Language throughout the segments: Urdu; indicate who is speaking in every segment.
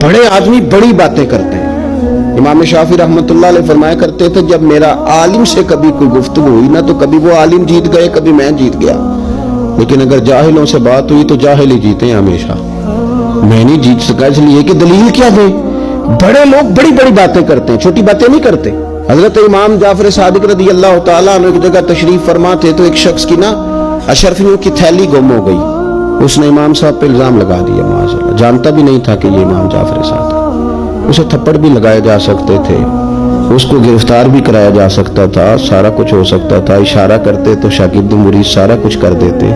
Speaker 1: بڑے آدمی بڑی باتیں کرتے ہیں۔ امام شافعی رحمۃ اللہ علیہ فرمایا کرتے تھے جب میرا عالم سے کبھی کوئی گفتگو ہوئی نا تو کبھی وہ عالم جیت گئے کبھی میں جیت گیا، لیکن اگر جاہلوں سے بات ہوئی تو جاہل ہی جیتے ہیں ہمیشہ۔ میں نہیں جیت سکا اس لیے کہ دلیل کیا دیں؟ بڑے لوگ بڑی بڑی باتیں کرتے ہیں، چھوٹی باتیں نہیں کرتے۔ حضرت امام جعفر صادق رضی اللہ تعالیٰ عنہ ایک جگہ تشریف فرما تھے تو ایک شخص کی نا اشرفیوں کی تھیلی گم ہو گئی۔ اس نے امام صاحب پہ الزام لگا دیا، معاذ اللہ، جانتا بھی نہیں تھا کہ یہ امام جعفر صادق۔ اسے تھپڑ بھی لگائے جا سکتے تھے، اس کو گرفتار بھی کرایا جا سکتا تھا، سارا کچھ ہو سکتا تھا، اشارہ کرتے تو شاگرد مرید سارا کچھ کر دیتے،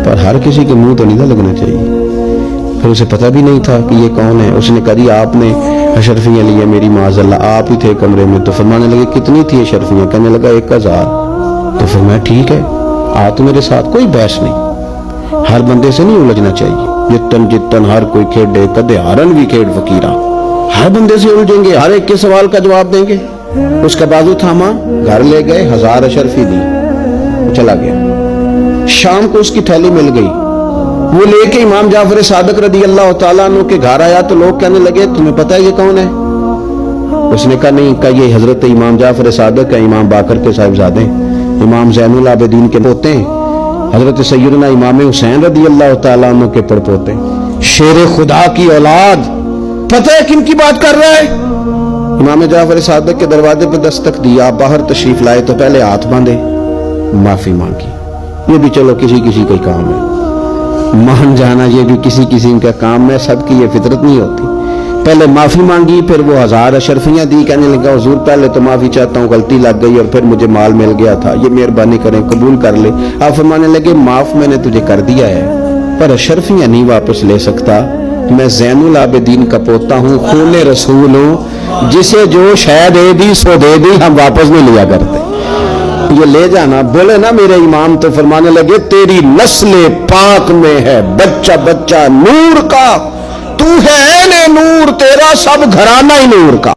Speaker 1: پر ہر کسی کے منہ تو نہیں تھا لگنا چاہیے۔ پھر اسے پتہ بھی نہیں تھا کہ یہ کون ہے۔ اس نے کہا جی آپ نے اشرفیاں لی ہیں میری، معاذ اللہ آپ ہی تھے کمرے میں؟ تو فرمانے لگے کتنی تھی اشرفیاں؟ کہنے لگا 1000۔ تو فرمایا ٹھیک ہے آ تو میرے ساتھ، کوئی بحث نہیں۔ ہر بندے سے نہیں الجھنا چاہیے، جتن ہر کوئی کھیڈے کدے ہارن بھی کھیڈ فقیرہ، ہر بندے سے الجھیں گے، ہر ایک کے سوال کا جواب دیں گے۔ اس کا بازو تھاما، گھر لے گئے، 1000 اشرفی دی، چلا گیا۔ شام کو اس کی تھیلی مل گئی، وہ لے کے امام جعفر صادق رضی اللہ تعالیٰ عنہ کے گھر آیا تو لوگ کہنے لگے تمہیں پتہ ہے یہ کون ہے؟ اس نے کہا نہیں، کہا یہ حضرت امام جعفر صادق ہے، امام باقر کے صاحبزادے، امام زین العابدین کے پوتے ہیں، حضرت سیدنا امام حسین رضی اللہ تعالیٰ عنہ کے پڑپوتے، شیر خدا کی اولاد۔ پتہ ہے کن کی بات کر رہا ہے؟ امام جعفر صادق کے دروازے پہ دستک دیا، باہر تشریف لائے تو پہلے ہاتھ باندھے، معافی مانگی۔ یہ بھی چلو کسی کسی کا کام ہے، مان جانا یہ بھی کسی کسی کا کام ہے، سب کی یہ فطرت نہیں ہوتی۔ پہلے معافی مانگی، پھر وہ 1000 اشرفیاں دی، کہنے لگا حضور پہلے تو معافی چاہتا ہوں، غلطی لگ گئی اور پھر مجھے مال مل گیا تھا، یہ مہربانی کریں قبول کر لے۔ آپ فرمانے لگے معاف میں نے تجھے کر دیا ہے پر اشرفیاں نہیں واپس لے سکتا، میں زین العابدین کا پوتا ہوں، خون رسول ہوں، جسے جو شے دے دی سو دے دی، ہم واپس نہیں لیا کرتے، یہ لے جانا۔ بولے نا میرے امام تو فرمانے لگے تیری نسل پاک میں ہے بچہ بچہ نور کا، تو ہے عین نور، تیرا سب گھرانہ ہی نور کا۔